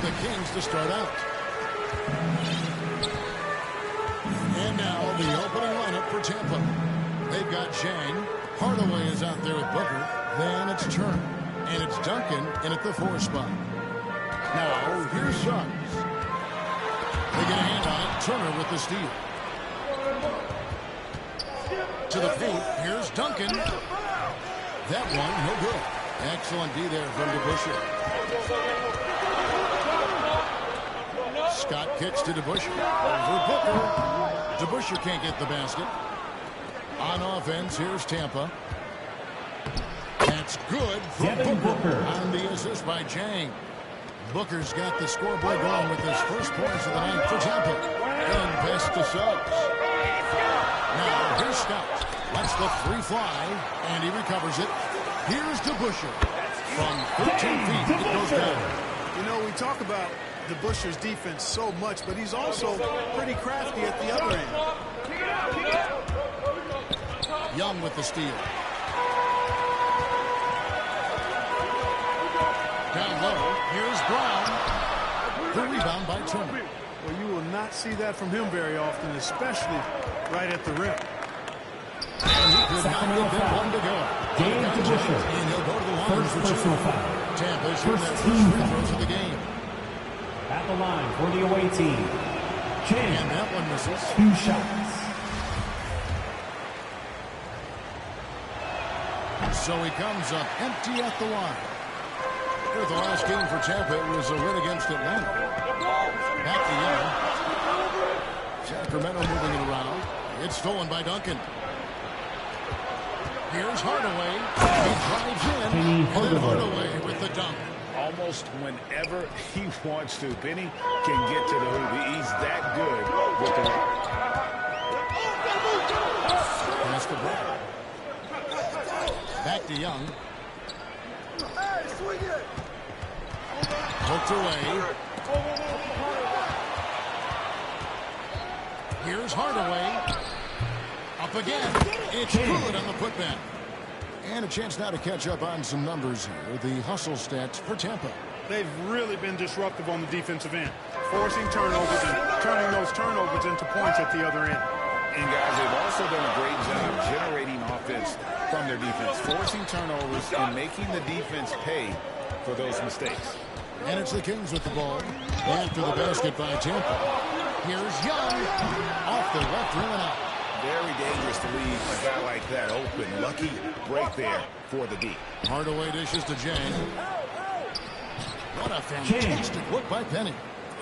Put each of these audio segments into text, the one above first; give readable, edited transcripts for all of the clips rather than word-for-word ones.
the Kings to start out. And now the opening lineup for Tampa. They've got Chang. Hardaway is out there with Booker. Then it's Turner. And it's Duncan in at the 4 spot. Now, here's Suggs. They get a hand on it. Turner with the steal. To the paint. Here's Duncan. That one, no good. Excellent D there from DeBusschere. Scott kicks to DeBusschere. Over Booker. DeBusschere can't get the basket. On offense, here's Tampa. That's good from Booker on the assist by Chang. Booker's got the scoreboard going with his first points of the night for Tampa. And pass to Suggs. Now, here's Scott. Lets the 3 fly, and he recovers it. Here's DeBusschere. From 13 feet, it goes down. You know, we talk about DeBusschere's defense so much, but he's also pretty crafty at the other end. Young with the steal. Down low, here's Brown. The rebound by Turner. Well, you will not see that from him very often, especially right at the rim. And he could not get that one to go. Game to Butcher. And he'll go to the line First for personal 2. foul. Tampa shooting their first free throws of the game. At the line for the away team. Chang. And that one misses. 2 shots. So he comes up empty at the line. Here, the last game for Tampa was a win against Atlanta. Back to Young. Sacramento moving it around. It's stolen by Duncan. Here's Hardaway. He drives in. And then Hardaway with the dunk. Almost whenever he wants to. Penny can get to the hoop. He's that good with the rock. Pass to Brown. Back to Young. Hooked away. Here's Hardaway. Up again. It's good on the putback. And a chance now to catch up on some numbers here. The hustle stats for Tampa. They've really been disruptive on the defensive end, forcing turnovers and turning those turnovers into points at the other end. And guys, they've also done a great job generating offense from their defense, forcing turnovers and making the defense pay for those mistakes. And it's the Kings with the ball. After the basket by Tampa. Here's Young. Off the left rim and out. Very dangerous to leave a guy like that open. Lucky break there for the D. Hardaway dishes to Jang. What a fantastic look by Penny.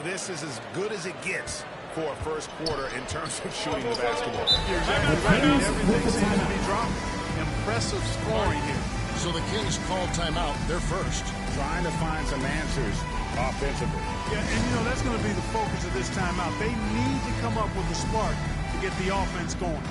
This is as good as it gets for a first quarter in terms of shooting the basketball. You're exactly right. Everything seems to be dropping. Impressive scoring here. So the Kings call timeout. They're first. Trying to find some answers offensively. Yeah, and you know, that's going to be the focus of this timeout. They need to come up with a spark to get the offense going.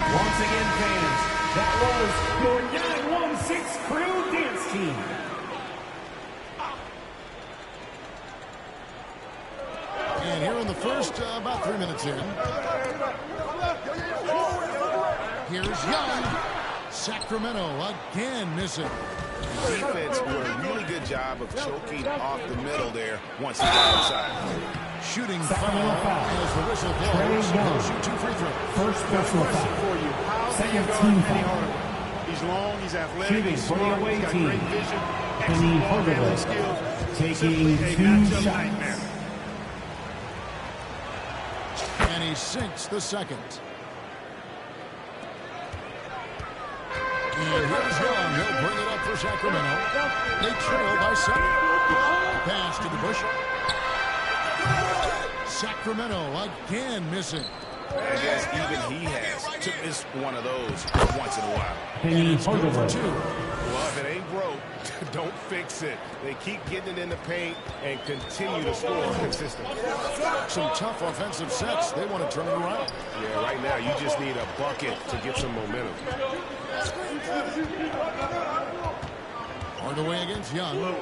Once again, fans, that was your 916 Crew Dance Team. And here in the first, about 3 minutes in. Here's Young. Sacramento again missing. The defense did a really good job of choking off the middle there once he got outside. Shooting foul as the whistle blows. He'll shoot 2 free throws. First personal For foul. you, how Second do you team guard Penny foul. Hardaway? He's long, he's athletic, Shooting he's for the smart, away he's got team. great vision, Penny excellent ball handling Hardaway skills. taking Simply a 2 matchup shots. nightmare. And he sinks the second. And here's Young. He'll bring it up for Sacramento. They trail by 7. Pass to DeBusschere. Sacramento again missing. I guess even he has to miss one of those once in a while. And Penny it's good for Hardaway. 2. Well, Well, if it ain't broke, don't fix it. They keep getting it in the paint and continue to score consistently. Some tough offensive sets. They want to turn it around. Yeah, right now you just need a bucket to get some momentum. Hardaway against Young.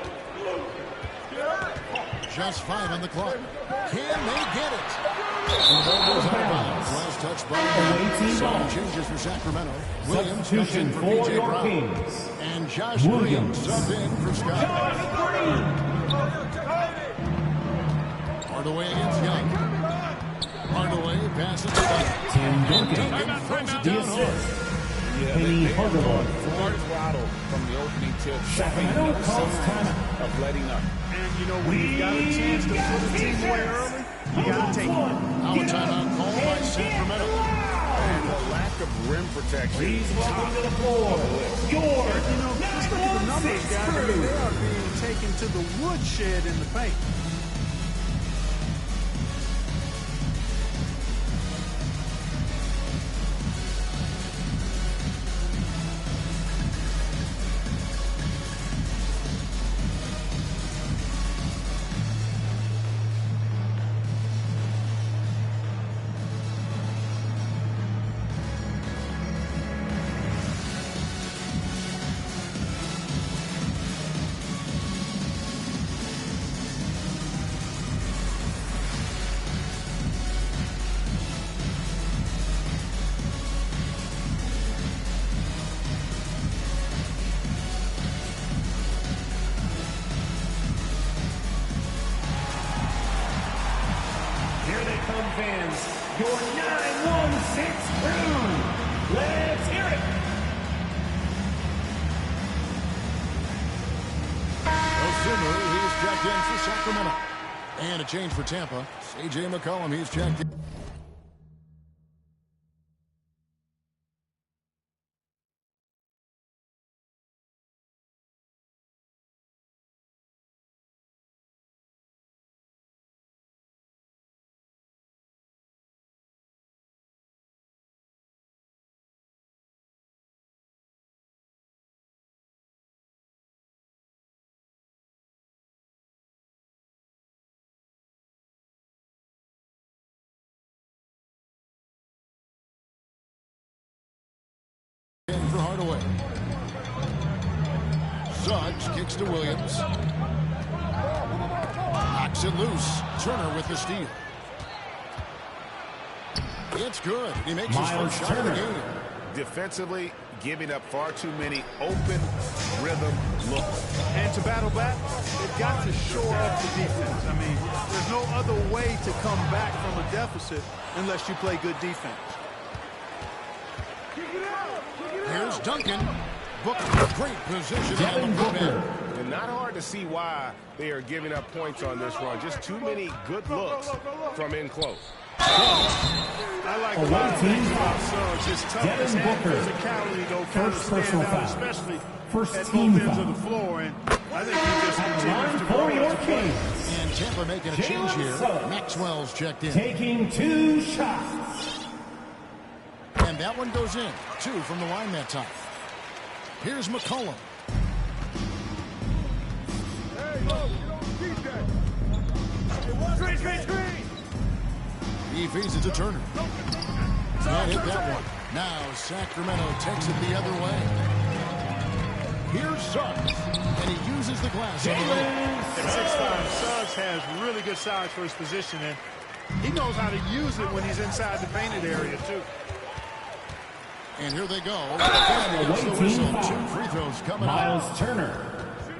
Just 5 on the clock. Can they get it? And the ball goes out of bounds. Last touch by Young. Some changes for Sacramento. Williams comes in for P.J. Brown. And Josh Green sub in for Scott. Hardaway against Young. Hardaway passes to Tim Duncan. Throws it down hard. Yeah, they hard throttle from the opening tip. Sacramento calls timeout of letting up. And, you know, when you've got a chance to put a team away early, you got to take it. Now a timeout call by Sacramento. And the lack of rim protection. Please welcome to the floor, your You know, just look at the numbers, guys. I mean, they are being taken to the woodshed in the paint. fans, your 916 crew. Let's hear it. Zimmer, he's checked in for Sacramento. And a change for Tampa. C.J. McCollum, he's checked in. For Hardaway. Suggs kicks to Williams. Knocks it loose. Turner with the steal. It's good. He makes his first shot of the game. Defensively, giving up far too many open rhythm looks. And to battle back, they've got to shore up the defense. I mean, there's no other way to come back from a deficit unless you play good defense. Here's Duncan. Booker, great position on the footman. And not hard to see why they are giving up points on this run. Just too many good looks from in close. I like a lot of things about Suggs. His toughness and physicality, though, kind of stand out, especially at both ends of the floor. And I think he just continues to grow as a player. And Tampa making a change here. Maxwell's checked in. Taking 2 shots. And that one goes in. 2 from the line that time. Here's McCollum. He feeds it to Turner. Can't hit that one. Now Sacramento takes it the other way. Here's Suggs. And he uses the glass on the lane. At 6'5", Suggs has really good size for his position, and he knows how to use it when he's inside the painted area, too. And here they go. The whistle. 2 free throws coming up. Miles Turner,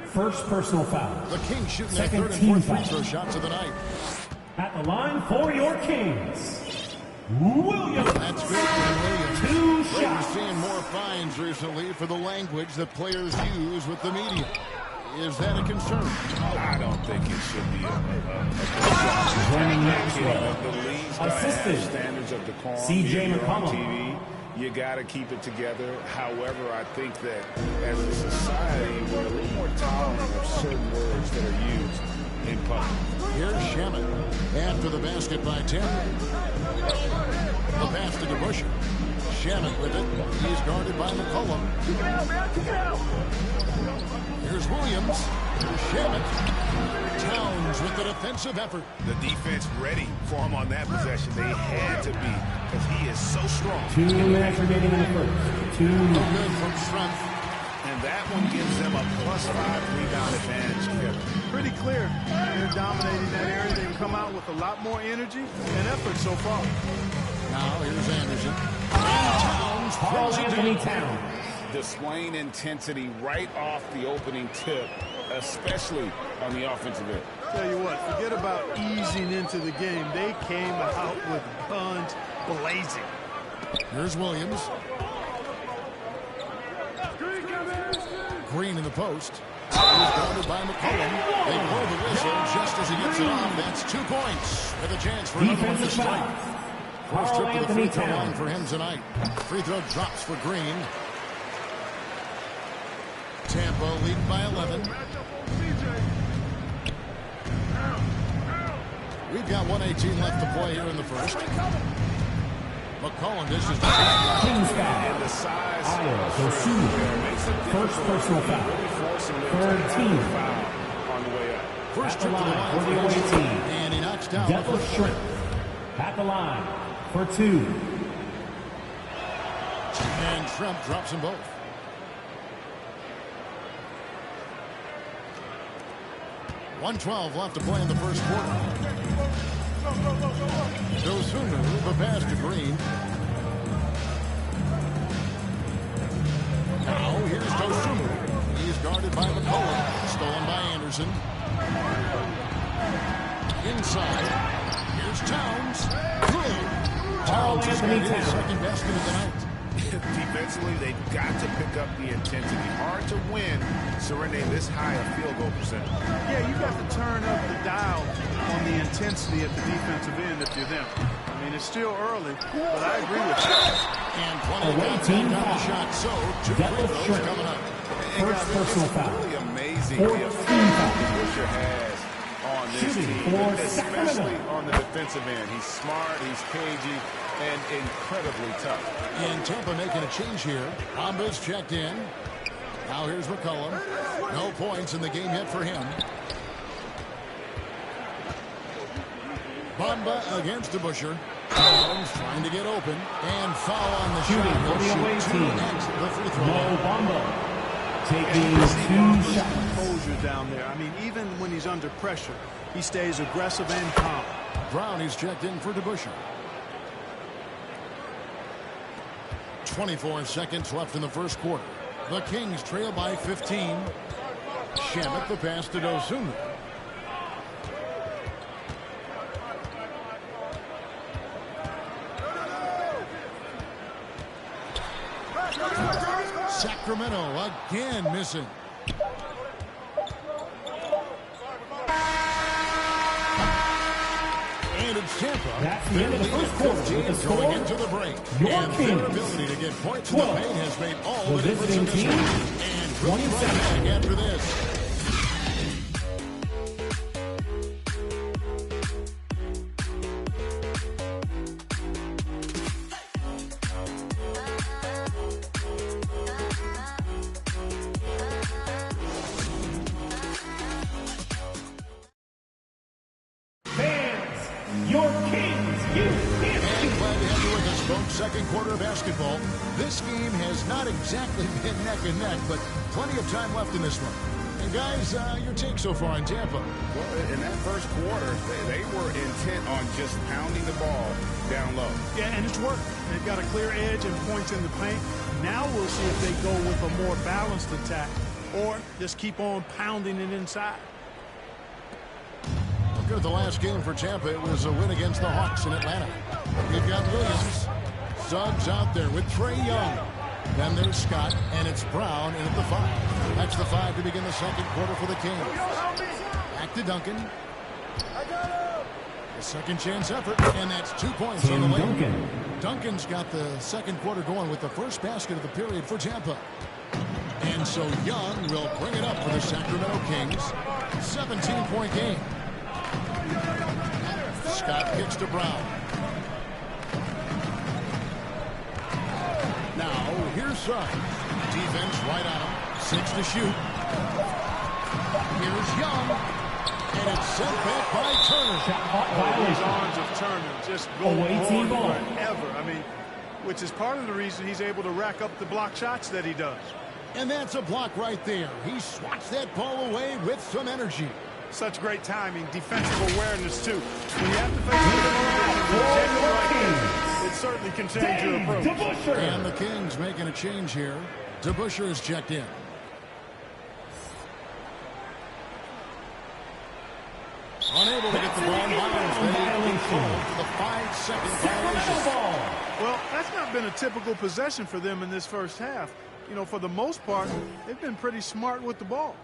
first personal foul. The Kings shooting their Second 3rd and team 4th free foul. throw shots of the night. At the line for your Kings, Williams. That's good for Williams. 2 We're shots. seeing more fines recently for the language that players use with the media. Is that a concern? I don't think it should be a Running Maxwell. The league's got to have Assisted. standards of decorum. C.J. You're on McCollum. TV. You got to keep it together. However, I think that as a society, we're a little more tolerant of certain words that are used. in public. Here's Shaman after the basket by Tampa. The pass to DeBusschere. Shaman with it. He's guarded by McCollum. Kick it out, man. Kick it out. Here's Williams. Here's Shaman. Towns with the defensive effort. The defense ready for him on that possession. They had to be because he is so strong. 2 minutes remaining in the first. 2 No minutes. good from Strumpf. And that one gives them a +5 rebound advantage, Kevin. Pretty clear. They're dominating that area. They've come out with a lot more energy and effort so far. Now here's Anderson. And Towns Carl throws it Anthony down. Towns. Displaying intensity right off the opening tip, especially on the offensive end. Tell you what, forget about easing into the game. They came out with guns blazing. Here's Williams. Green in the post. He's guarded by McCollum. They blow the whistle just as he gets it off. That's 2 points with a chance for another one to Defensive strike. foul. First Carl trip to the Anthony free throw line Towns. for him tonight. Free throw drops for Green. Tampa leading by 11. We've got 1:18 left to play here in the first. McCollum dishes the Kings foul. And the size Makes it first personal foul. Third team. on the way up. first At the trip to the line line for the for away his team. and he knocks down the Devil first Shrimp. one. At the line for 2. And Trump drops them both. .112 left to play in the first quarter. Dosunu, the pass to Green. Now here's Dosunu. He's guarded by McCollum. Stolen by Anderson. Inside. Here's Towns. Good. Towns has got his second basket of the night. Defensively, they've got to pick up the intensity. Hard to win surrendering this high a field goal percentage. Yeah, you got to turn up the dial on the intensity at the defensive end if you're them. I mean, it's still early, but I agree with you. And plenty of time down the shot. So, 2 free throws coming up. First personal foul. Really amazing Fourth the effect team foul. that Busher has on this Shooting team, for especially Sacramento. on the defensive end. He's smart, he's cagey, and incredibly tough. And Tampa making a change here. Bomba's checked in. Now here's McCollum. No points in the game yet for him. Bamba against DeBusschere. Towns trying to get open. And foul on the Shooting shot. for the He'll away shoot 2 team. at the free throw Mo line. Bamba taking 2 shots. Composure down there. I mean, even when he's under pressure, he stays aggressive and calm. Brown is checked in for DeBusschere. 24 seconds left in the first quarter. The Kings trail by 15. Shamet the pass to Dosunu. Sacramento again missing. And it's Tampa. That's the end of the first quarter with the score. Going into the break. Your And Kings, their ability to get points in the 12. paint has made all The the difference in visiting this team, one. And we'll be right 27. back after this. Fans, your Kings, you And glad to have you with us, folks. Second quarter of basketball. This game has not exactly been neck and neck, but plenty of time left in this one. And guys, your take so far in Tampa? Well, in that first quarter, they were intent on just pounding the ball down low. Yeah, and it's worked. They've got a clear edge and points in the paint. Now we'll see if they go with a more balanced attack or just keep on pounding it inside. Look at the last game for Tampa. It was a win against the Hawks in Atlanta. We've got Williams. Suggs out there with Trae Young. Then there's Scott, and it's Brown in at the 5. That's the 5 to begin the second quarter for the Kings. Back to Duncan. A second chance effort, and that's 2 points on the Tim lane. Duncan. Duncan's got the second quarter going with the first basket of the period for Tampa. And so Young will bring it up for the Sacramento Kings. 17-point game. Scott kicks to Brown. Now, here's Suggs. Defense right on him. 6 to shoot. Here's Young. And it's sent back by Turner. These arms of Turner just go on forever. I mean, which is part of the reason he's able to rack up the block shots that he does. And that's a block right there. He swats that ball away with some energy. Such great timing, defensive awareness, too. When you have to face it certainly can change your approach. And the Kings making a change here. DeBusschere is checked in. Unable to get the ball in bounds. They for the 5-second violation. Well, that's not been a typical possession for them in this first half. You know, for the most part, they've been pretty smart with the ball.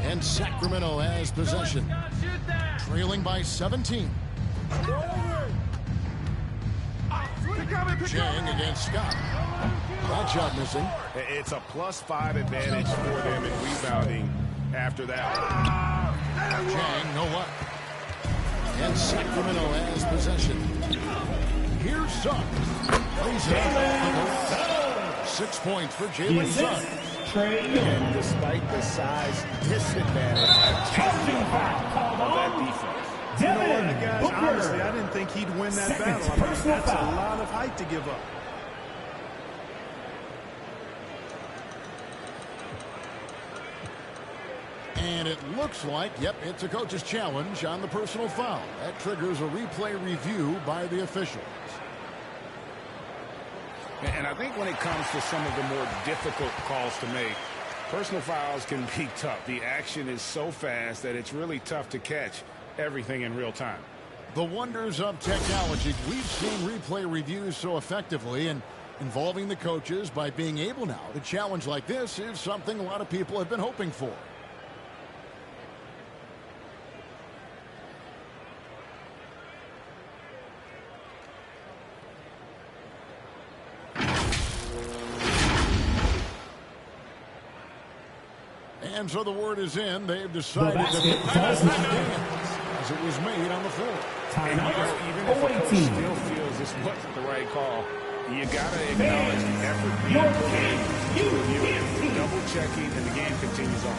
And Sacramento has possession. Trailing by 17. Chang against Scott. That shot missing. It's a +5 advantage for them in rebounding after that. Chang, no luck. And Sacramento has possession. Here's Suggs. Plays it. 6 points for Jalen Suggs. And despite the size disadvantage of that defense. You know what, guys, honestly, I didn't think he'd win that battle. I mean, that's a lot of height to give up. And it looks like, yep, it's a coach's challenge on the personal foul. That triggers a replay review by the officials. And I think when it comes to some of the more difficult calls to make, personal fouls can be tough. The action is so fast that it's really tough to catch everything in real time. The wonders of technology. We've seen replay reviews so effectively, and involving the coaches by being able now to challenge like this is something a lot of people have been hoping for. And so the word is in. They've decided to pass the dance as it was made on the floor. And even if the coach still feels this wasn't the right call, you got to acknowledge the effort being put in, double checking, and the game continues on.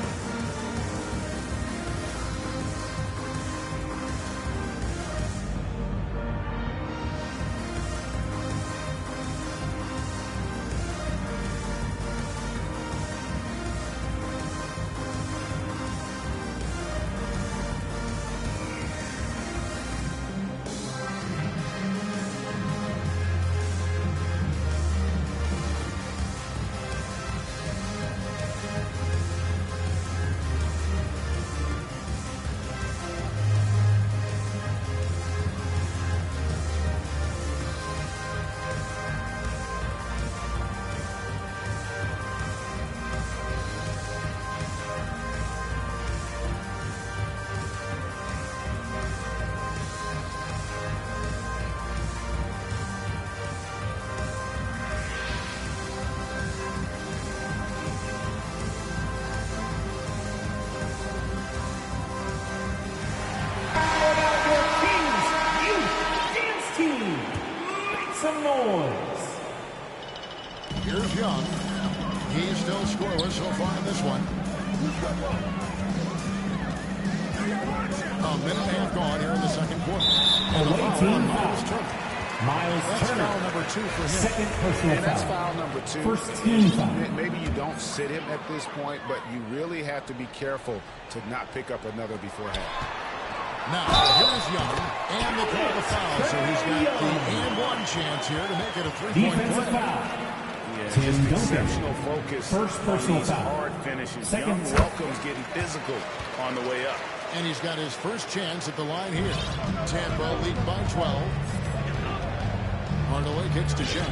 Here's Young. He's still scoreless so far in this one. A minute and a half gone here in the second quarter. And Away team Miles Turner. Miles Turner. Foul number 2 for him. Second personal And that's foul number 2. First team foul. Maybe you don't sit him at this point, but you really have to be careful to not pick up another before half. Now, here's Young, and they call the foul, so he's got the and-one chance here to make it a three-point Defensive play. foul. Yeah, Tim just Duncan. exceptional focus. First on personal these foul. hard finishes. Second Young foul. welcomes getting physical on the way up. And he's got his first chance at the line here. Tampa lead by 12. Hardaway kicks to Chang.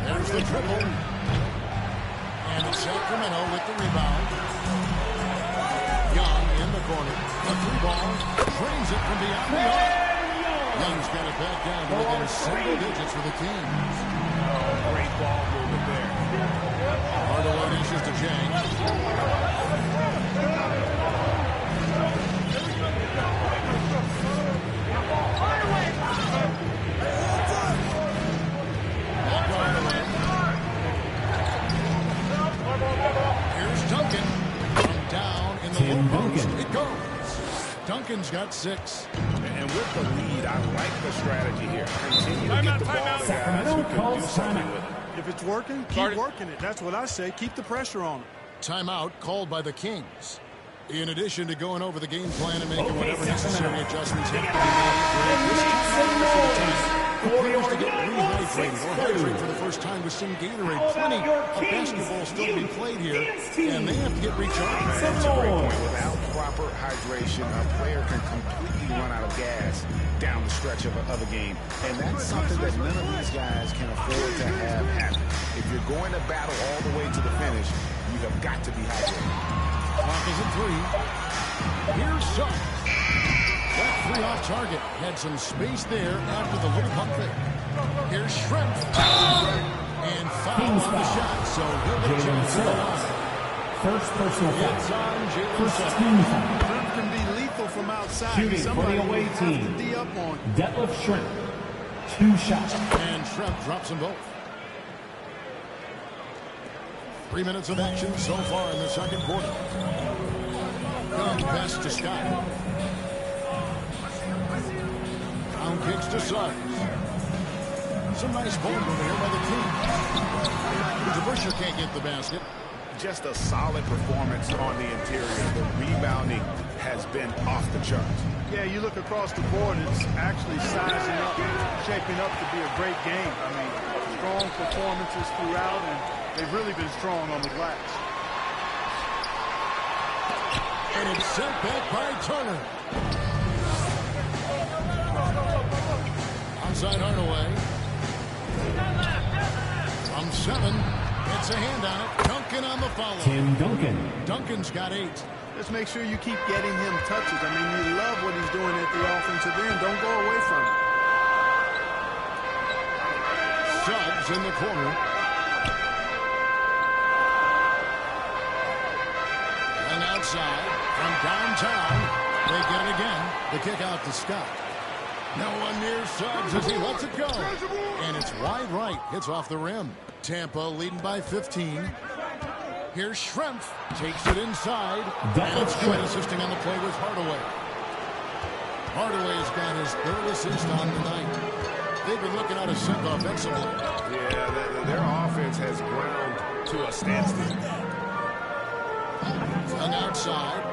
There's the triple. And it's Sacramento with the rebound. Young in the corner. A three ball. Frames it from beyond the arc. Young's got it back down to within single digits for the Kings. Great ball movement there. Hardaway dishes to Jang. Here's Duncan. From down in the low post. It goes. Duncan's got 6. And with the lead, I like the strategy here. Continue to get the ball to guys who can do something with it. If it's working, keep working it. That's what I say. Keep the pressure on it. Timeout called by the Kings. In addition to going over the game plan and making whatever necessary adjustments have to be made, this time players to get rehydrated or hydrate for the first time with some Gatorade. Plenty of basketball still to be played here, and they have to get recharged. That's a great point. Without proper hydration, a player can completely run out of gas down the stretch of a game. And that's something that none of these guys can afford to have happen. If you're going to battle all the way to the finish, you have got to be hydrated. Clock is at 3. Here's Suggs. That 3 off target. Had some space there after the little pump fake. Here's Schrempf. And foul on the shot, so he'll get a chance to go on. First personal foul. It's on Jalen First Suggs. team foul. Schrempf can be lethal from outside. Shooting for the away team. D up on. Detlef Schrempf. 2 shots. And Schrempf drops them both. 3 minutes of action so far in the second quarter. Young pass to Scott. Down kicks to Suggs. Some nice ball over here by the Kings. DeBusschere can't get the basket. Just a solid performance on the interior. The rebounding has been off the charts. Yeah, you look across the board, it's actually sizing up, shaping up to be a great game. I mean, strong performances throughout, and they've really been strong on the glass. And it's sent back by Turner. Onside Hardaway. From 7. It's a hand on it. Duncan on the follow. Tim Duncan. Duncan's got 8. Just make sure you keep getting him touches. I mean, you love what he's doing at the offensive end. Don't go away from it. Suggs in the corner. And outside from downtown. They get it again. The kick out to Scott. No one near Suggs as he lets it go. And it's wide right. Hits off the rim. Tampa leading by 15. Here's Schrempf. Takes it inside. And it's good assisting on the play with Hardaway. Hardaway's got his 3rd assist on the night. They've been looking out of sync offensively. Yeah, their offense has ground to a standstill. And outside.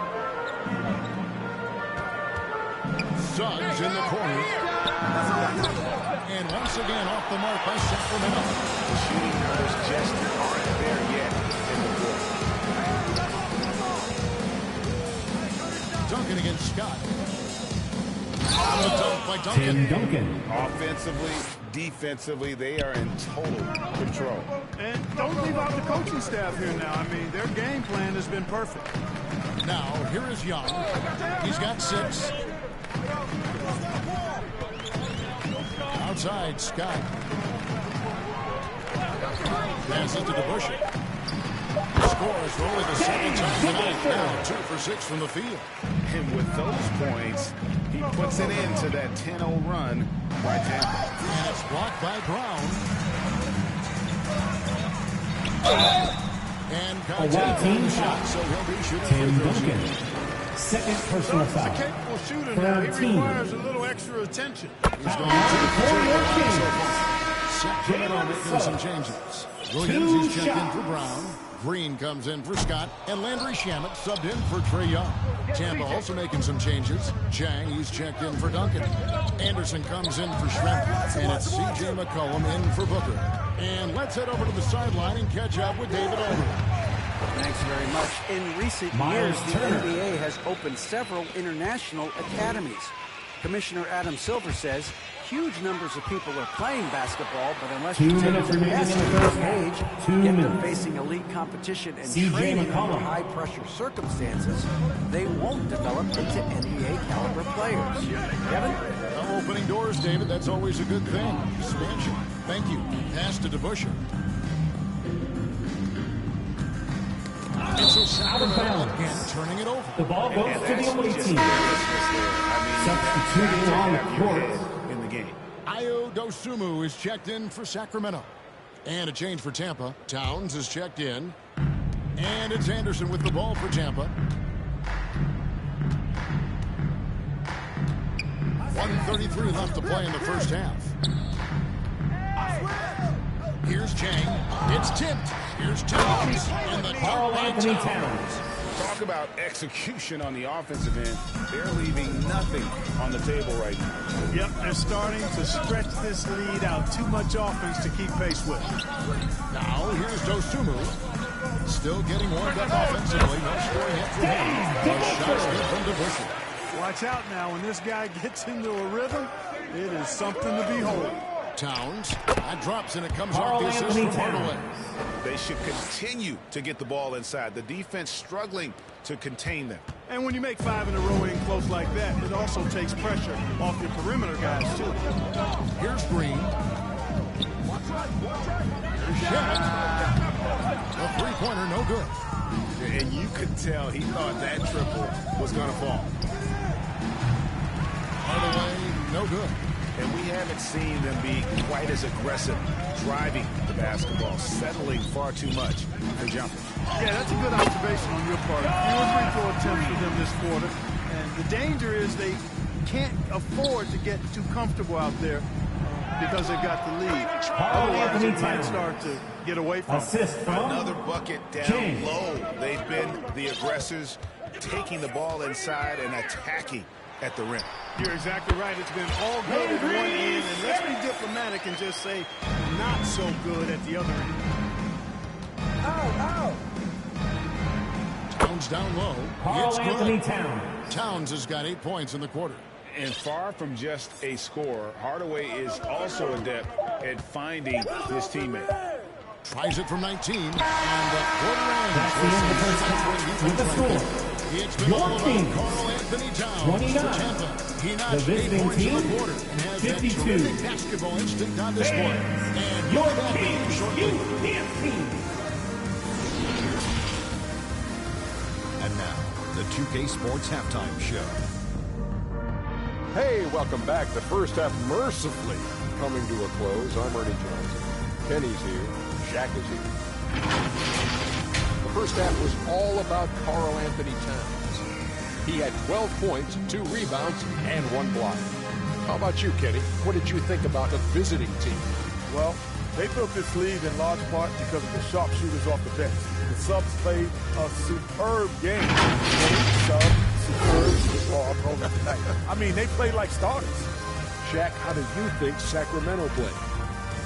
Suggs in the corner. And once again off the mark by Sacramento. The shooting numbers just aren't there yet in the fourth. Duncan against Scott. On the dunk by Duncan. Tim Duncan. Offensively, defensively, they are in total control. And don't leave out the coaching staff here now. I mean, their game plan has been perfect. Now, here is Young. He's got 6. Outside, Scott. Pass it to DeBusschere. Scores for only the 2nd time tonight. Now 2 for 6 from the field. And with those points, he puts it into that 10-0 run by Tampa. And it's blocked by Brown. And got team shot, so he'll be shooting Tim free throws Duncan. here. 2nd personal He's a foul. capable shooter now. He 13. requires a little extra attention. He's going to Sacramento making some changes. Williams, he's checked in for Brown. Green comes in for Scott. And Landry Shamet subbed in for Trae Young. Tampa also making some changes. Chang, he's checked in for Duncan. Anderson comes in for Schrempf. And it's C.J. McCollum in for Booker. And let's head over to the sideline and catch up with David Older. Thanks very much. In recent years, the NBA has opened several international academies. Commissioner Adam Silver says huge numbers of people are playing basketball, but unless 2 you take minutes them remaining in the the first age, half. 2 get them minutes. facing elite competition and CJ training McCollum. under high-pressure circumstances, they won't develop into NBA-caliber players. Kevin? Well, opening doors, David, that's always a good thing. Expansion. Thank you. Pass to DeBusschere. It's a Sacramento again, turning it over. The ball goes to the away team. Substituting on the court. In the game. Ayo Dosunmu is checked in for Sacramento. And a change for Tampa. Towns is checked in. And it's Anderson with the ball for Tampa. 1:33 left to play in the first half. Here's Chang. It's tipped. Here's Towns. And the Carl by Anthony Towns. Towns. Talk about execution on the offensive end. They're leaving nothing on the table right now. Yep, they're starting to stretch this lead out. Too much offense to keep pace with. Now here's Dosunmu. Still getting warmed up offensively. No scoring hit for him. The shot's good from DeBusschere. Watch out now. When this guy gets into a rhythm, it is something to behold. Towns. That drops and it comes Carl off the assist Anthony from Hardaway. Towns. They should continue to get the ball inside. The defense struggling to contain them. And when you make 5 in a row in close like that, it also takes pressure off your perimeter guys, too. Here's Green. Here's Shannon. A three-pointer, no good. And you could tell he thought that triple was going to fall. Hardaway, no good. And we haven't seen them be quite as aggressive driving the basketball, settling far too much for jumpers. Yeah, that's a good observation on your part. Fewer free throw attempts for them this quarter. And the danger is they can't afford to get too comfortable out there because they've got the lead. Otherwise, it might start to get away from Assist from Another bucket down James. low. They've been the aggressors, taking the ball inside and attacking at the rim. You're exactly right. It's been all good at one end, and let's be diplomatic and just say not so good at the other end. Towns down low. Carl It's Anthony good. Towns. Towns has got 8 points in the quarter. And far from just a scorer, Hardaway is also adept at finding his teammate. Tries it from 19. And the quarter ends. That's the end of the first half with the score. It's been Your all about team, Carl Anthony Towns 29. for Tampa. He The notched 8 visiting points in team, the quarter and has 52. that terrific basketball instinct on display. And Your back team, shortly. you can't team. And now, the 2K Sports Halftime Show. Hey, welcome back. The first half mercifully coming to a close. I'm Ernie Johnson. Kenny's here. Shaq is here. The first half was all about Carl Anthony Towns. He had 12 points, 2 rebounds, and 1 block. How about you, Kenny? What did you think about the visiting team? Well, they built this lead in large part because of the sharpshooters off the bench. The subs played a superb game. I mean, they played like starters. Shaq, how do you think Sacramento played?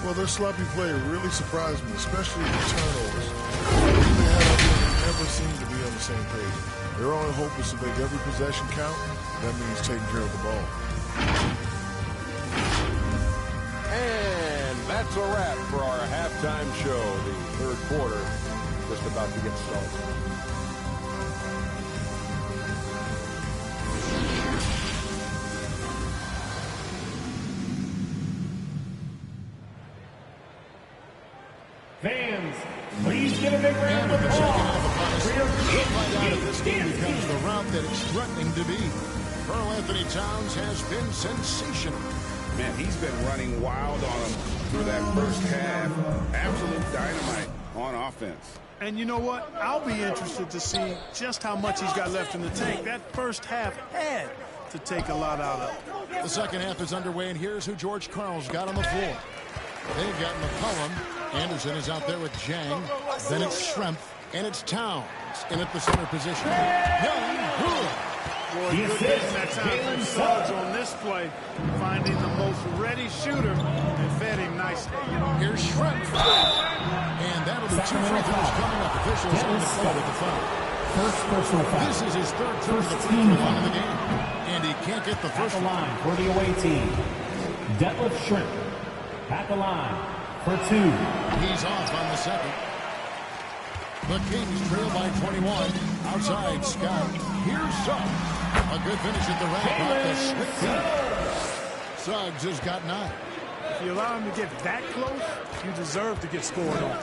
Well, their sloppy play really surprised me, especially the turnovers. They never seem to be on the same page. Their only hope is to make every possession count. That means taking care of the ball. And that's a wrap for our halftime show. The third quarter just about to get started. Fans, please give a big round of The second half applause. upon us. We'll find out if this game becomes the route that it's threatening to be. Carl Anthony Towns has been sensational. Man, he's been running wild on him through that first half. Absolute dynamite on offense. And you know what? I'll be interested to see just how much he's got left in the tank. That first half had to take a lot out of it. The second half is underway, and here's who George Karl's got on the floor. They've got McCollum. Anderson is out there with Jang. Then it's Schrempf, and it's Towns in at the center position. Young, good. Boy, good getting that time for Suggs on this play, finding the most ready shooter and fed him nicely. Here's Schrempf. And that'll be 2 free throws coming up. Officials on the play with the foul. First personal foul. This is his third turn of the First free team throw line foul. of the game. And And he can't get the At first the one. line for the away team, Detlef Schrempf. At the line for 2. He's off on the second. The Kings trail by 21. Outside, Scott. Here's Suggs. A good finish at the rack off the slick. Suggs has got 9. If you allow him to get that close, you deserve to get scored on.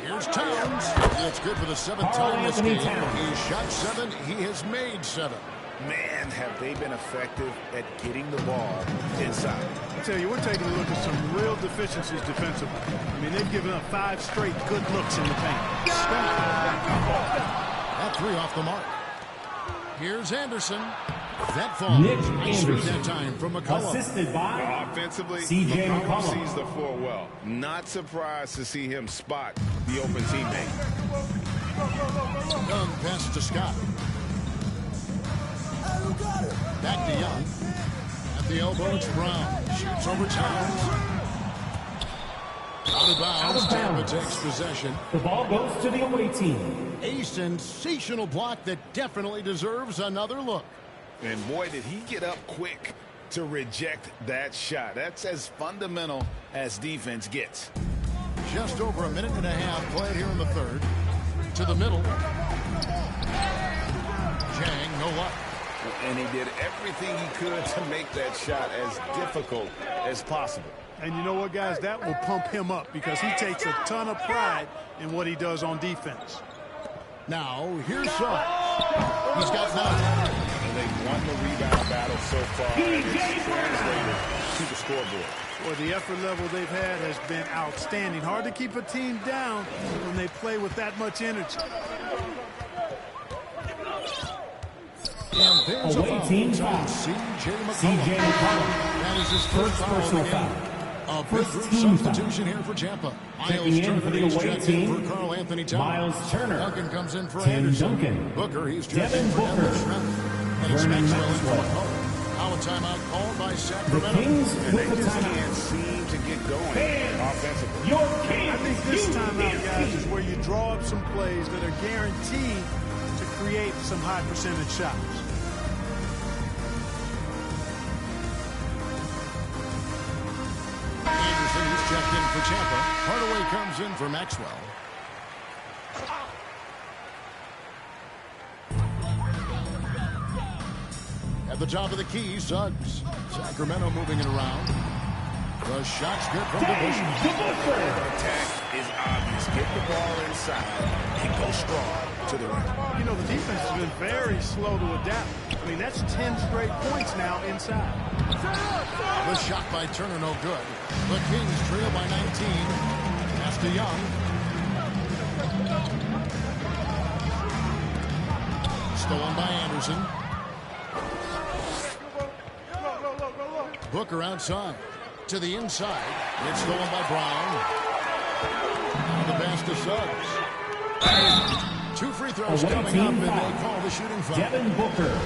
Here's Towns. It's good for the 7th time this game. He shot 7. He has made 7. Man, have they been effective at getting the ball inside. I tell you, we're taking a look at some real deficiencies defensively. I mean, they've given up 5 straight good looks in the paint. That 3 off the mark. Here's Anderson. That falls. Nick Nice Anderson. that time from McCullough. Assisted by Offensively, C.J. McCollum McCollum. sees the floor well. Not surprised to see him spot the open teammate. Young pass to Scott. Back to Young. At the elbow, it's Brown. Shoots over Towns. Out of bounds. Tampa takes possession. The ball goes to the away team. A sensational block that definitely deserves another look. And boy, did he get up quick to reject that shot. That's as fundamental as defense gets. Just over a minute and a half played here in the third. To the middle. Jang, no luck. And he did everything he could to make that shot as difficult as possible. And you know what, guys? That will pump him up because he takes a ton of pride in what he does on defense. Now, here's Suggs. He's got 9. And they've won the rebound battle so far. And it's translated to the scoreboard. Boy, the effort level they've had has been outstanding. Hard to keep a team down when they play with that much energy. And there's Away a foul. team foul. On C.J. McCollum. C.J. McCollum. That is his first foul of the personal game. foul. A First big team substitution here for Tampa. Checking in for the Turner, he's away checked in team, for Carl Anthony Towns. Miles Turner. Duncan comes in for Tim Anderson. Duncan. Booker, he's checked Devin in for Booker. Detlef Schrempf. And it's Vernon Maxwell in for Maxwell. McCollum. Now a timeout called by The Sacramento. Kings And they with the just timeout. can't seem to get going offensively. Your Kings. I think this timeout, guys, is where you draw up some plays that are guaranteed to create some high percentage shots. Anderson, he's checked in for Tampa. Hardaway comes in for Maxwell. At the top of the key, Suggs. Sacramento moving it around. The shot's good from the bush. Attack is obvious. Get the ball inside and go strong to the rim. You know, the defense has been very slow to adapt. I mean, that's 10 straight points now inside. The shot by Turner, no good. The Kings trail by 19. Pass to Young. Stolen by Anderson. Booker outside. To the inside. It's stolen by Brown. Now the pass to Suggs. 2 free throws Away coming team up, and foul. they call the shooting foul. Devin Booker.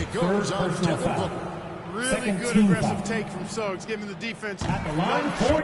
It goes Third on personal Devin foul. Booker. Really Second good team aggressive foul. take from Suggs, giving the defense At the line for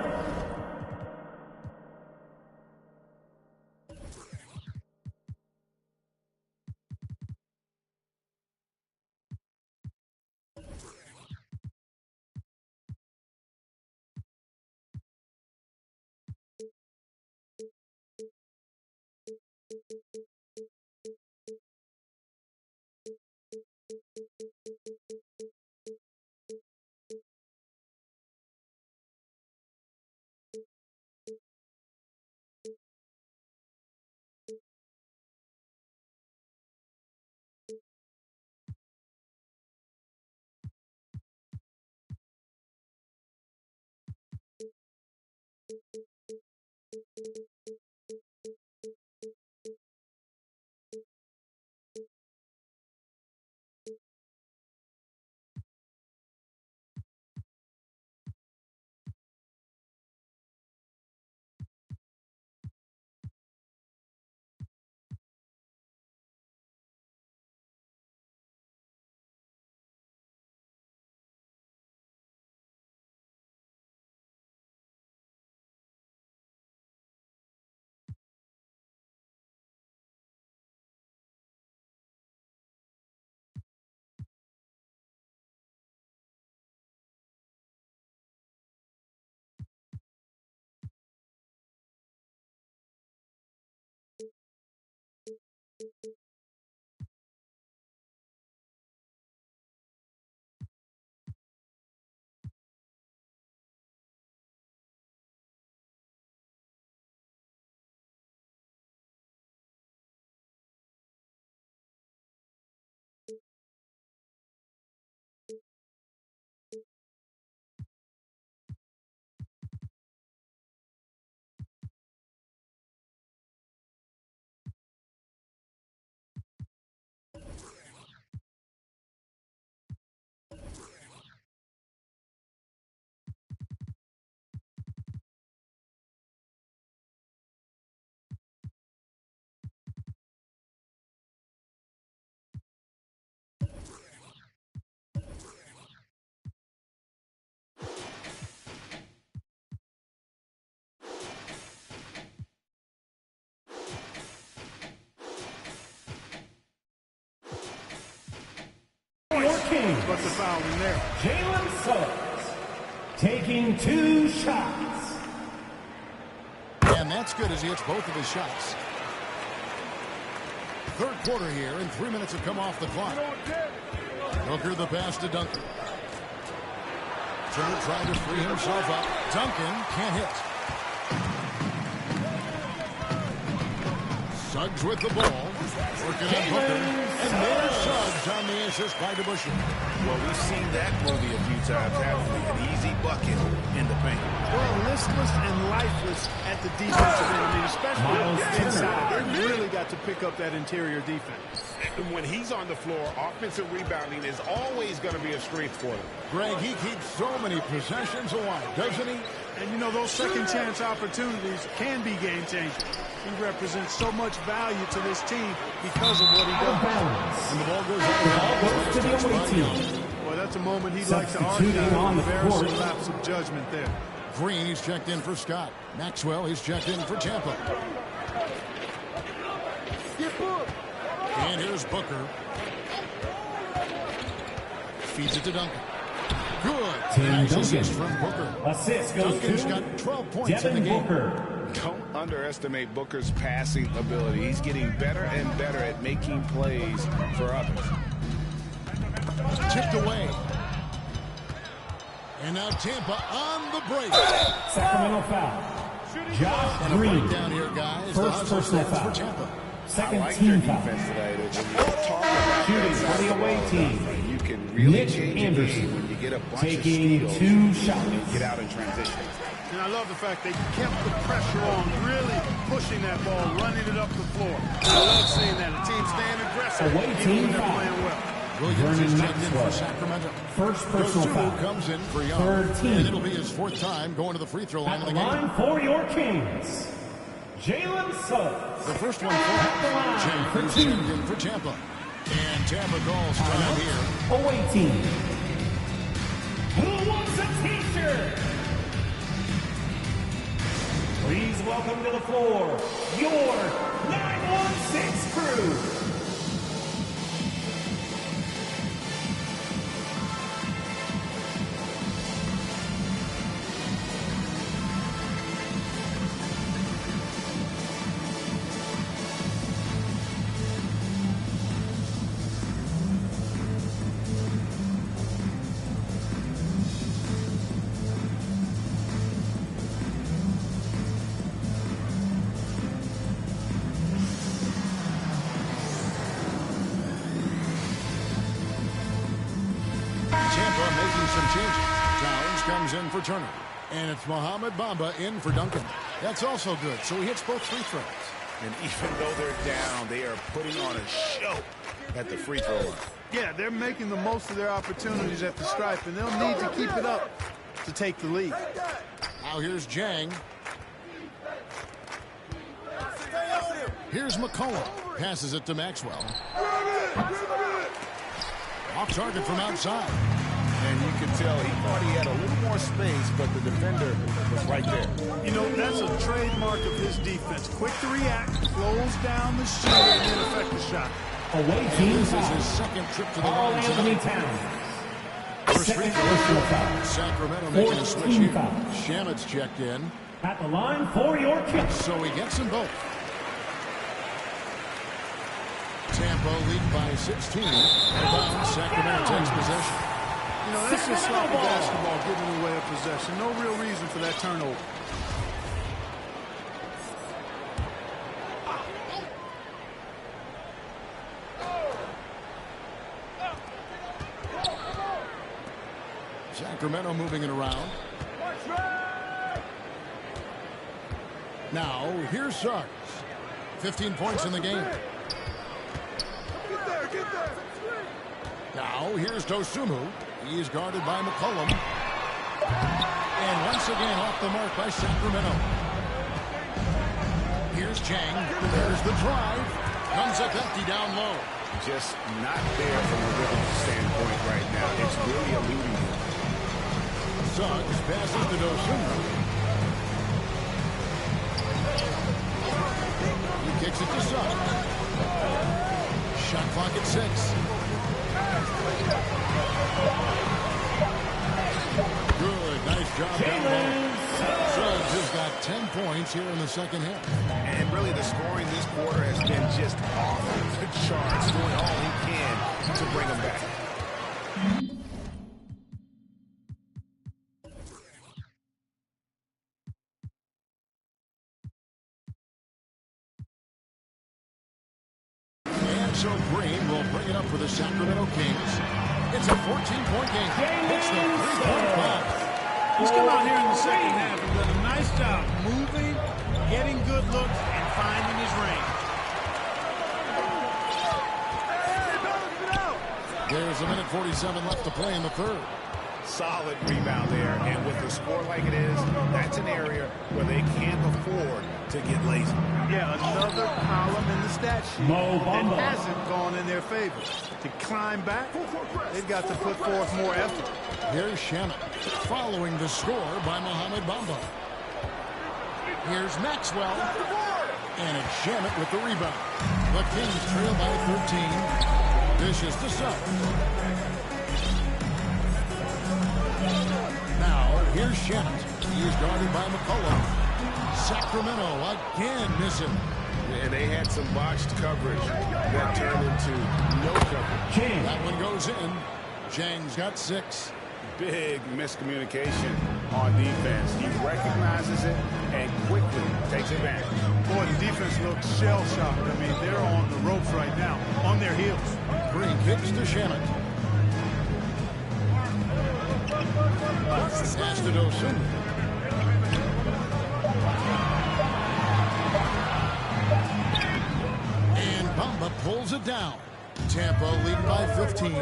wings. But the foul in there. Jalen Suggs taking 2 shots. And that's good as he hits both of his shots. Third quarter here, and 3 minutes have come off the clock. Booker the pass to Duncan. Turner trying to free himself up. Duncan can't hit. Suggs with the ball. Working on Booker. And there's Suggs on the assist by DeBusschere. Well, we've seen that movie a few times, haven't we? An easy bucket in the paint. Well, listless and lifeless at the defensive end. I mean, especially inside. They really got to pick up that interior defense. And when he's on the floor, offensive rebounding is always going to be a strength for them. Greg, he keeps so many possessions alive, doesn't he? And, you know, those second-chance opportunities can be game-changing. He represents so much value to this team because of what he does. And the ball goes out to the away team. Well, that's a moment he'd like to argue. On the court. Lapse of judgment there. Green, he's checked in for Scott. Maxwell, he's checked in for Tampa. And here's Booker. Feeds it to Duncan. Good. Nice assist from Booker. Assist goes Duncan's to got 12 points Devin in the game. Booker. Don't underestimate Booker's passing ability. He's getting better and better at making plays for others. Tipped away. And now Tampa on the break. Sacramento foul. Josh And a Green. breakdown here, guys. First personal foul. For Tampa. Second team foul. Shooting for the away team. You can really Mitch change Anderson a game when you get a bunch taking of steals 2 shots. and get out in transition. And I love the fact they kept the pressure on, really pushing that ball, running it up the floor. I love seeing that. A team staying aggressive, Away even team when they're foul. playing well. Williams is checked in Maxwell. for Sacramento. First personal Dosumu foul. comes in for Young. Third team. And it'll be his 4th time going to the free throw line At of the the game. line for your Kings, Jalen Suggs. The first one for James checked in for Tampa. And Tampa calls time here. Away team. Who wants a t-shirt? Please welcome to the floor your 916 crew. Tampa making some changes. Towns comes in for Turner. And it's Mohamed Bamba in for Duncan. That's also good. So he hits both free throws. And even though they're down, they are putting on a show at the free throw line. Yeah, they're making the most of their opportunities at the stripe, and they'll need to keep it up to take the lead. Now here's Jang. Here's McCollum. Passes it to Maxwell. Off target from outside. And you can tell he thought he had a little more space, but the defender was right there. You know, that's a trademark of his defense. Quick to react, close down the shooter, and then affect the shot. Away team This is foul. his second trip to the Carl line Anthony tonight. Towns. First free Second throw. personal foul. Sacramento making a Fourth switch team here. foul. Shamit's checked in. At the line for your Kings. So he gets them both. Tampa lead by 16. Rebound, Sacramento takes possession. You know, that's just sloppy basketball giving away a possession. No real reason for that turnover. Sacramento moving it around. Now, here's Suggs. 15 points in the game. Now, here's Dosumu. He's guarded by McCollum. And once again, off the mark by Sacramento. Here's Chang. There's the drive. Comes up empty down low. Just not there from a rhythm standpoint right now. It's really eluding him. Suggs passes to Dosumu. He kicks it to Suggs. Shot clock at 6. Good, nice job down low. Suggs has got 10 points here in the second half. And really the scoring this quarter has been just off the charts, doing all he can to bring them back. And so Green will bring it up for the Sacramento Kings. It's a 14-point game. It's the 3-point foul. He's come out here in the second half and done a nice job moving, getting good looks, and finding his range. There's a minute 47 left to play in the third. Solid rebound there, and with the score like it is, that's an area where they can't afford to get lazy. Yeah, another column in the stat sheet that hasn't gone in their favor. To climb back, they've got to put forth more effort. Here's Shamet, following the score by Mohamed Bamba. Here's Maxwell, and it's Shamet with the rebound. The Kings trail by 13. Dishes to Suggs. Now, here's Shamet. He's guarded by McCullough. Sacramento again missing. And they had some botched coverage that turned into no coverage. That one goes in. Chang's got 6. Big miscommunication on defense. He recognizes it and quickly takes advantage. Boy, the defense looks shell-shocked. I mean, they're on the ropes right now, on their heels. Green kicks to Shamet. Pass to Dosun. And Bamba pulls it down. Tampa leading by 15.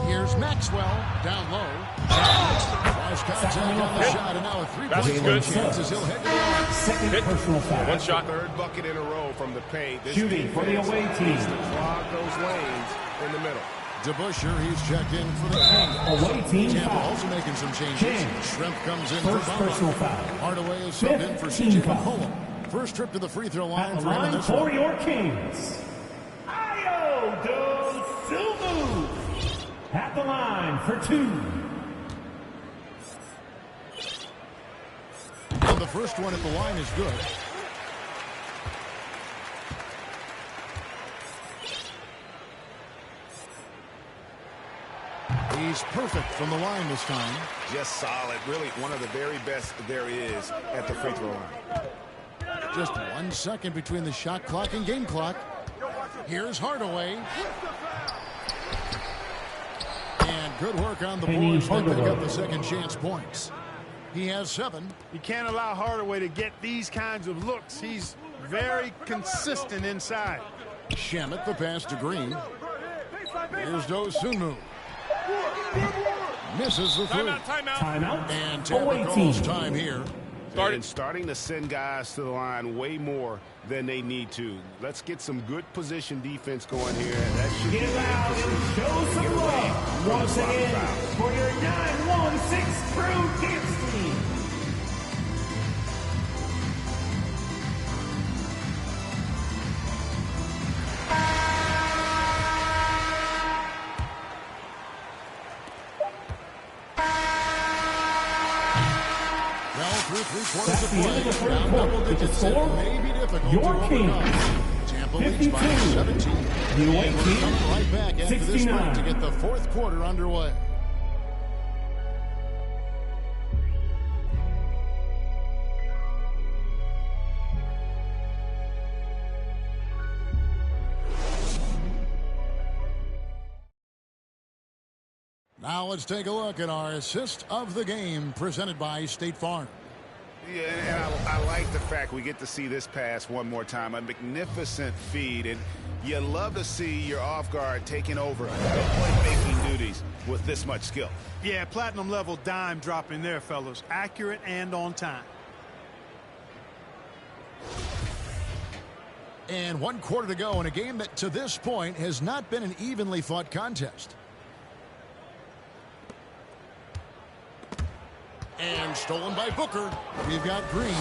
Here's Maxwell down low. Tries contact on the shot, and now a 3-point chance as he'll head to the line. Second personal foul. One shot. Third bucket in a row from the paint. This Shooting for the away team. needs to clog those lanes in the middle. DeBuscher, he's checked in for the Kings. Away team Tampa foul. also making some changes. Shrimp comes in First for personal Bamba. foul. Hardaway is subbed in for Team CJ foul. McCollum. First trip to the free throw line At the for him in line this for one. your Kings. Ayo Dosunmu. At the line for 2. Well, the first one at the line is good. He's perfect from the line this time. Just solid. Really one of the very best there is at the free throw line. Just 1 second between the shot clock and game clock. Here's Hardaway. And good work on the boards. They pick up the second chance points. He has 7. You can't allow Hardaway to get these kinds of looks. He's very consistent inside. Shamet the pass to Green. Here's Dosunmu. Misses the three. Timeout. And Tampa calls time here. Starting to send guys to the line way more than they need to. Let's get some good position defense going here. That should Get out and show some love. Once again, for your 916 Crew Dance Team. That's the end of the third quarter. With the score, your Kings, Tampa leads by 17. The away team, right back after 69. This break to get the fourth quarter underway. Now let's take a look at our assist of the game presented by State Farm. Yeah, and I like the fact we get to see this pass one more time. A magnificent feed, and you love to see your off guard taking over the playmaking duties with this much skill. Yeah, platinum level dime dropping there, fellas. Accurate and on time. And 1 quarter to go in a game that to this point has not been an evenly fought contest. And stolen by Booker. We've got Green.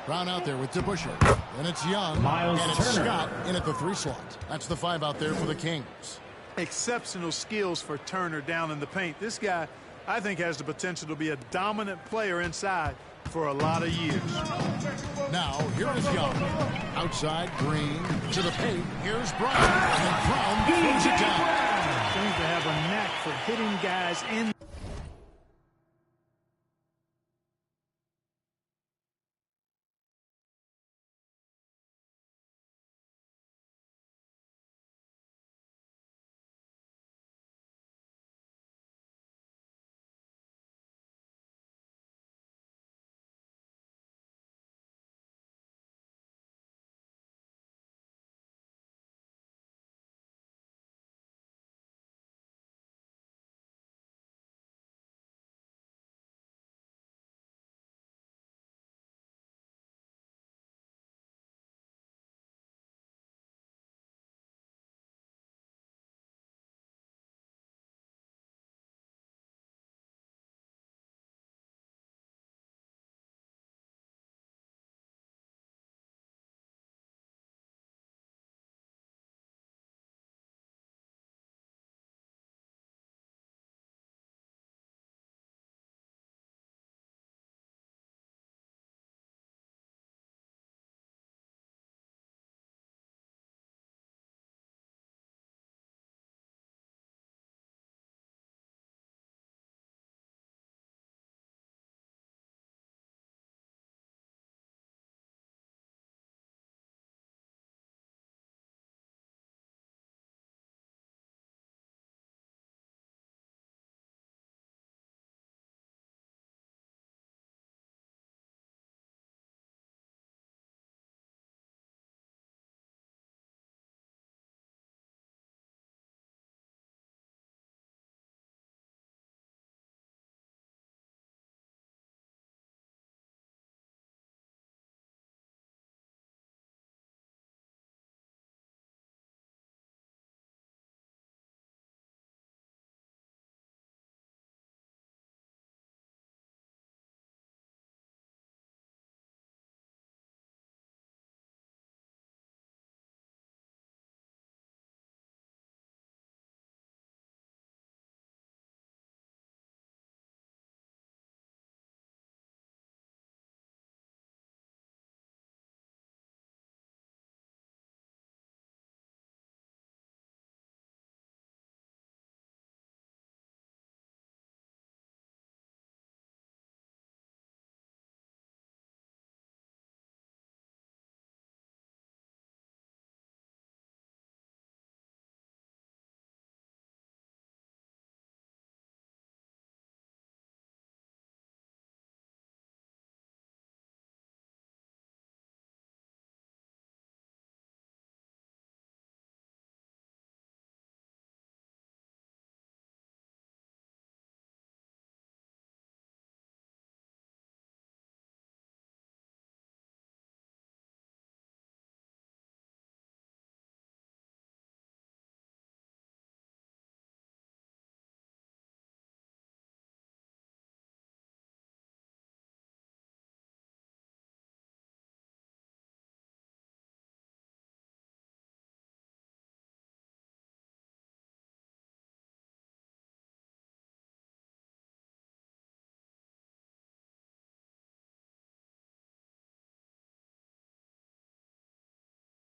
Brown out there with DeBuscher. And it's Young. Miles and it's Turner. Scott in at the 3 slot. That's the 5 out there for the Kings. exceptional skills for Turner down in the paint. This guy, I think, has the potential to be a dominant player inside for a lot of years. Now, here is Young. Outside, Green. To the paint. Here's Brown. And Brown throws it down. Seems to have a knack for hitting guys in.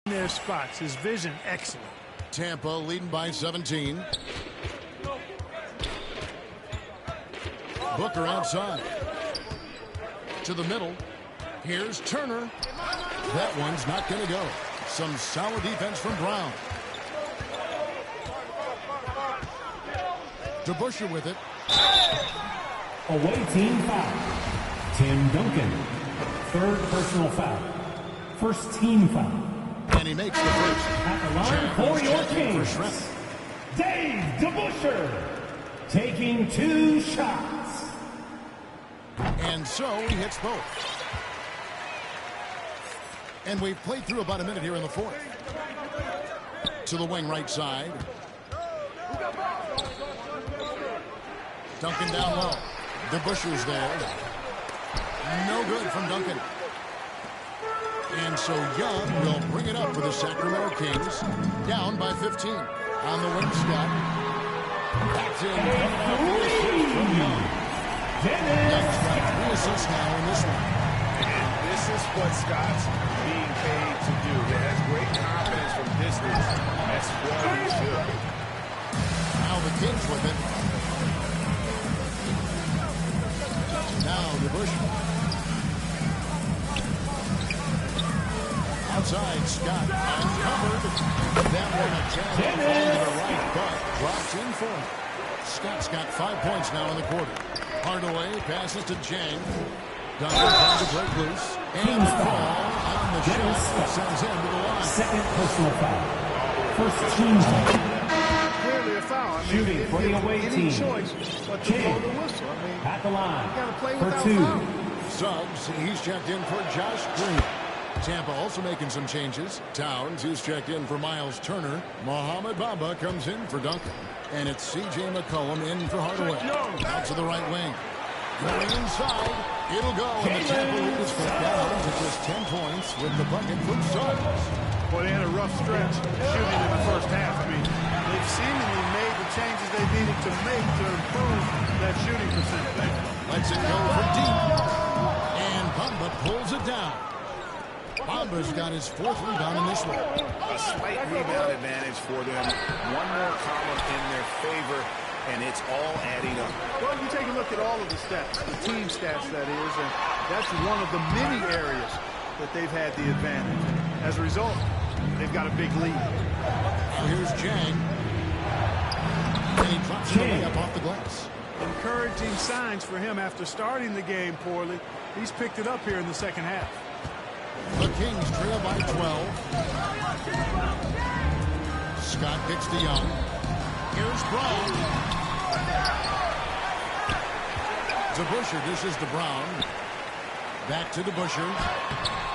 Their spots. His vision excellent. Tampa leading by 17. Booker outside. To the middle. Here's Turner. That one's not going to go. Some solid defense from Brown. DeBusschere with it. Away team foul. Tim Duncan. Third personal foul. First team foul. And he makes the first. At the line for your Kings, Dave DeBusschere taking 2 shots. And so he hits both. And we've played through about a minute here in the fourth. To the wing right side. Duncan down low. DeBusschere's there. No good from Duncan. And so Young will bring it up for the Sacramento Kings, down by 15. On the wing, Scott. That's in. Coming off the assist from Young. Young's got 3 assists now in this one. And this is what Scott's being paid to do. He has great confidence from distance. That's what he should. Now the Kings with it. Now the Bush. Outside, Scott uncovered. That one a chance to the right, but drops in for him. Scott's got 5 points now in the quarter. Hardaway passes to Jang. Duncan trying to break loose. And the ball on the shot that sends him to the line. Second personal foul. First team foul. Clearly a foul. I mean, Shooting for the away team. Choice but to blow the whistle. I mean, at the line you got to play for without 2. foul. Suggs, he's checked in for Josh Green. Tampa also making some changes. Towns, he's checked in for Miles Turner. Mohamed Bamba comes in for Duncan. And it's C.J. McCollum in for Hardaway. Out to the right wing. Going inside. It'll go. And the Tampa lead is cut down to just 10 points with the bucket from Suggs. Boy, they had a rough stretch shooting in the first half. I mean, they've seemingly made the changes they needed to make to improve that shooting percentage. Lets it go for deep. And Bamba pulls it down. Bamba's got his 4th rebound in this one. A slight rebound advantage for them. One more column in their favor, and it's all adding up. Well, you take a look at all of the stats, the team stats, that is, and that's one of the many areas that they've had the advantage. As a result, they've got a big lead. Now here's Jang. And he drops it away up off the glass. Encouraging signs for him after starting the game poorly. He's picked it up here in the second half. The Kings trail by 12. Scott kicks to Young. Here's Brown. DeBusschere dishes to Brown. Back to DeBusschere.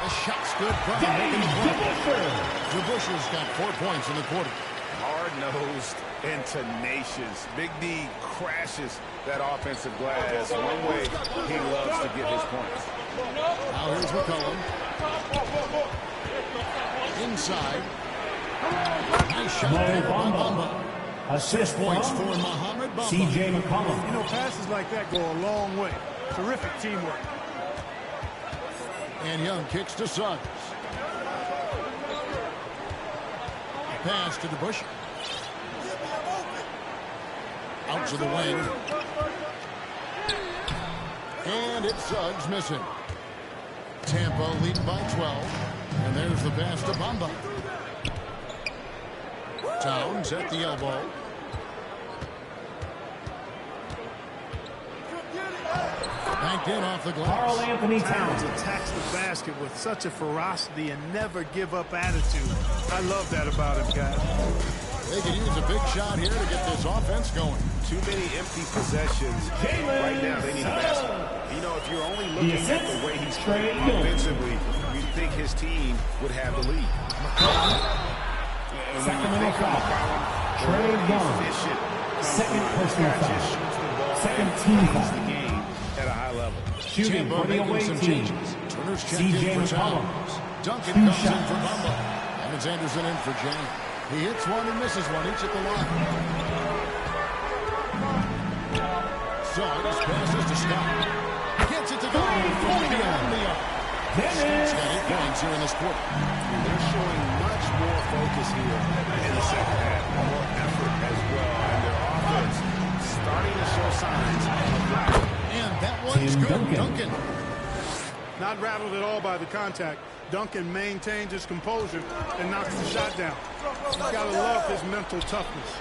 The shot's good. Brown making the play. DeBusschere's got 4 points in the quarter. Hard-nosed and tenacious. Big D crashes that offensive glass. One way he loves to get his points. Now here's McCollum. Inside. Nice shot there by Bamba. Assist points for Mohamed Bamba. C.J. McCollum. You know, passes like that go a long way. Terrific teamwork. And Young kicks to Suggs. Pass to DeBusschere. Out to the wing. And it's Suggs missing. Tampa leading by 12. And there's the pass to Bamba. Towns at the elbow. Banked in off the glass. Karl Anthony Towns attacks the basket with such a ferocity and never give up attitude. I love that about him, guys. They could use a big shot here to get this offense going. Too many empty possessions. Right now, they need a basket. You know, if you're only looking at the way he's playing offensively, you'd think his team would have the lead. Sacramento foul. Trey Young. Second personal foul. Second team foul. The game at a high level. Shooting for the away team. C.J. McCollum. Duncan 2 comes shots. in for Bamba. Evans Anderson in for Jang. He hits one and misses one, each at the line. Suggs passes to Scott. Gets it to go from beyond the arc. Scott's got 8 points here in this quarter. They're showing much more focus here in the second half. More effort as well. And their offense starting to show signs of life. And that one's good. Duncan. Not rattled at all by the contact. Duncan maintains his composure and knocks the shot down. You've got to love his mental toughness.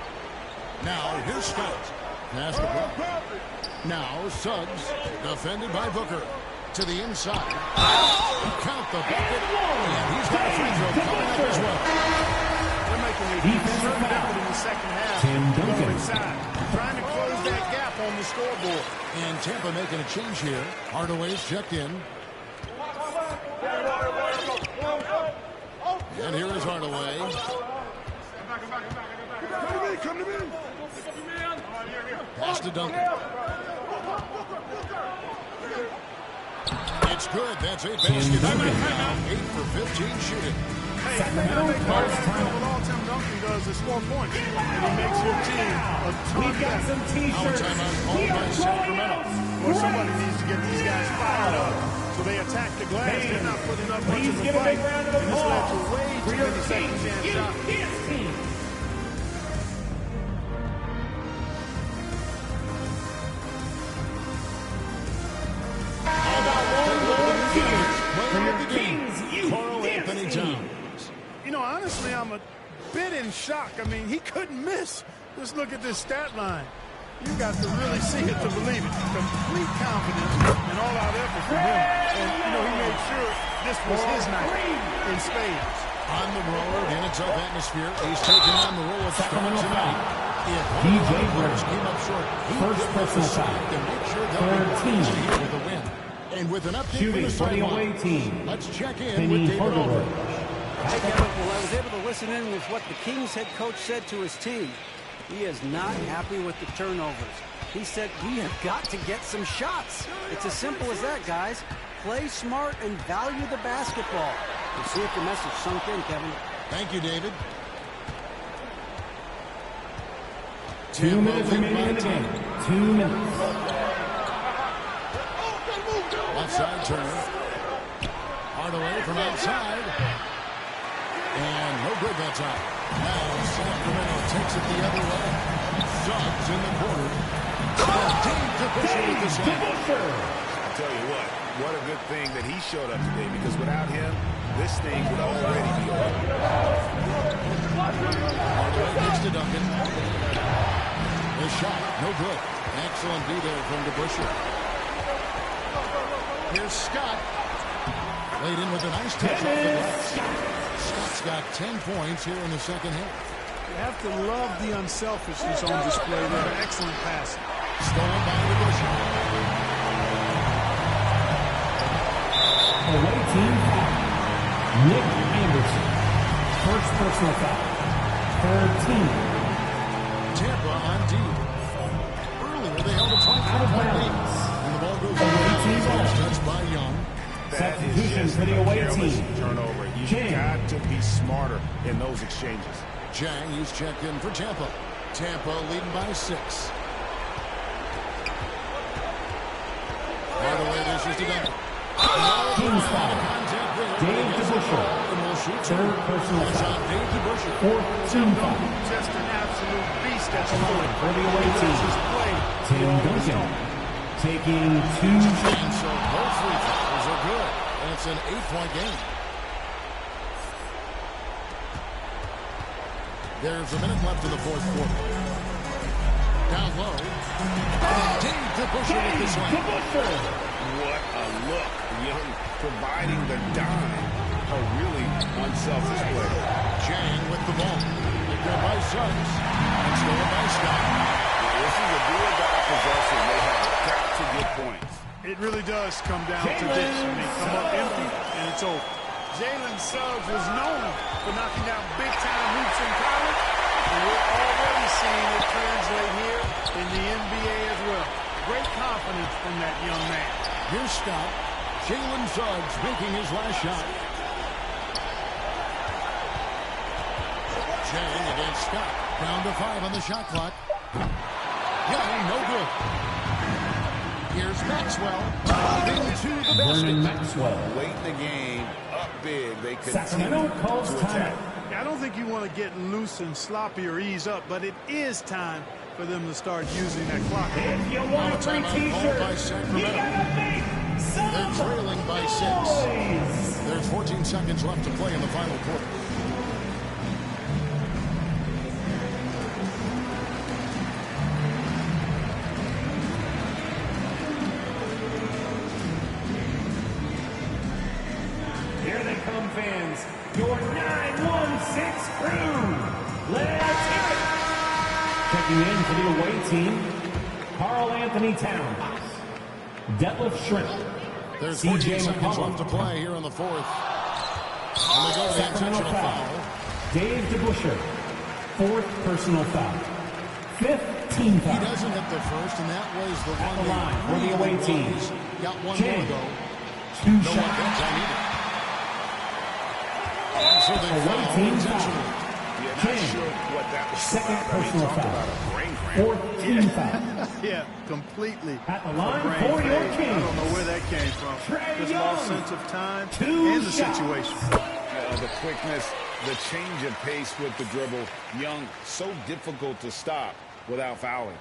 Now, here's Scott. Pass to Brown. Now, Suggs, defended by Booker. To the inside. Count the bucket. And he's got a free throw coming up as well. They're making a concerted effort in the second half. Going inside. Trying to close that gap on the scoreboard. And Tampa making a change here. Hardaway's checked in. And here is Hardaway. Come to me. Pass to Duncan. It's good. That's 8 baskets. Now 8 for 15 shooting. Hey, you make what all Tim Duncan does is score points. And he makes your team a ton better. Some t-shirts. Well, somebody needs to get these guys fired up so they attack the glass. They're not putting up much of a fight. And this led to way too many second chance shots. You know, honestly, I'm a bit in shock. I mean, he couldn't miss. Just look at this stat line. You got to really see it to believe it. Complete confidence and all-out effort from him. And, you know, he made sure this was his night in spades. On the road in a tough atmosphere, he's taking on the role of Sacramento tonight. If DJ Brooks came up short, he first personal foul. to make sure they'll be here with a win. And with an update Shooting for the away team. Let's check in with David Aldridge. Hey, Kevin, well, I was able to listen in with what the Kings head coach said to his team. He is not happy with the turnovers. He said, we have got to get some shots. It's as simple as that, guys. Play smart and value the basketball. We'll see if the message sunk in, Kevin. Thank you, David. 2 minutes remaining in the game. 2 minutes. Outside Turner. Hardaway from outside. And no good that time. Now Sacramento takes it the other way. Suggs in the corner. Deep to Busher with the shot. I tell you what a good thing that he showed up today, because without him, this thing would already be over. Hardaway gets to Duncan. The shot, no good. Excellent D there from DeBuscher. Here's Scott. Laid in with a nice touch off the glass. Scott's got 10 points here in the second half. You have to love the unselfishness on display there. Excellent pass. Stolen by DeBuscher. Away team foul. Nick Anderson. First personal foul. Third team. Tampa on D. Earlier they held a 24-point lead. And the ball goes away. Touched by Young. Substitution for the away team. Turnover. You've got to be smarter in those exchanges. Jang, he's checked in for Tampa. Tampa leading by 6. Hardaway dishes to Duncan. Kings foul. Dave DeBuscher. Third personal foul. Dave DeBuscher. Fourth team foul. Just an absolute beast at the Line for the away team. Tim Duncan taking 2 shots. And so both free throws are good. And it's an 8-point game. There's a minute left in the fourth quarter. Down low. Dave DeBuscher with the slam. What a look. Young providing the dime. A really unselfish play. Jang with the ball. Picked up by Suggs. And stolen by Scott. This is a do-or-die possession. They have got to get points. It really does come down to this. I mean, come up empty, and it's over. Jalen Suggs was known for knocking down big-time hoops in college, and we're already seeing it translate here in the NBA as well. Great confidence from that young man. Here's Scott. Jalen Suggs making his last shot. Jang against Scott. Round to 5 on the shot clock. Young, no good. Here's Maxwell. Into the basket. Maxwell. Late in the game, up big. They Sacramento continue calls to attack. timeout. I don't think you want to get loose and sloppy or ease up, but it is time for them to start using that clock. If you want a free Timeout called by t-shirt, Sacramento. you gotta make some They're trailing by 6. noise. There's 14 seconds left to play in the final quarter. Here they come, fans. Your 916 crew. Let's hear it. Checking in for the away team, Karl Anthony Towns, Detlef Schrempf, There's 14 C.J. seconds McCollum. left to play here in the fourth. And they go to the Sacramento intentional foul. foul. Dave DeBuscher, fourth personal foul. Fifth team He foul. doesn't hit the first, and that was the At one the they line for the away really team. wanted. Got one Jang. more to go. Two No shots. offense, I need it. So they Away foul team intentional. foul. Yeah, not sure what that was Second about. I mean, personal talk foul. about a brain cramp. Fourth team foul. Yeah, completely. At the line brain for your fade. Kings. I don't know where that came from. Trae Just Young. lost sense of time 2 and the shots. situation. The quickness, the change of pace with the dribble. Young, so difficult to stop without fouling.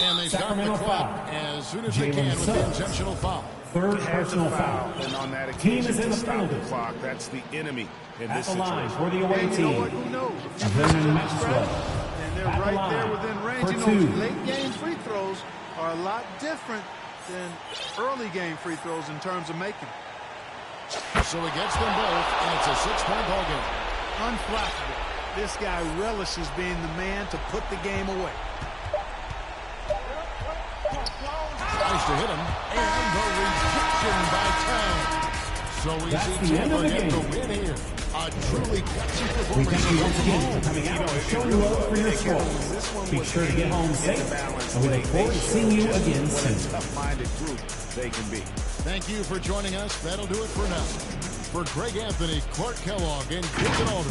And they start the Sacramento clock foul. as soon as they Jalen can with the Suggs. intentional foul. Third Had to personal foul. And on that Team occasion, is in to the stop the penalty. clock, that's the enemy in At this the line situation. for the away And you know team. what? Who knows? A few Vernon misses in the Maxwell. stretch, and they're At the right there line within range. for You know, two. late game free throws are a lot different than early game free throws in terms of making. So he gets them both, and it's a 6-point ball game. Unflappable. This guy relishes being the man to put the game away. Tries to hit him, and the rejection by Town. So That's easy the end of the to get game. the win here. A truly gutsy We performance. thank you once again for coming out and showing love for your sport. Be sure to get home safe, and we look forward to seeing you again soon. Tough-minded group they can be. Thank you for joining us. That'll do it for now. For Greg Anthony, Clark Kellogg, and Jason Alder.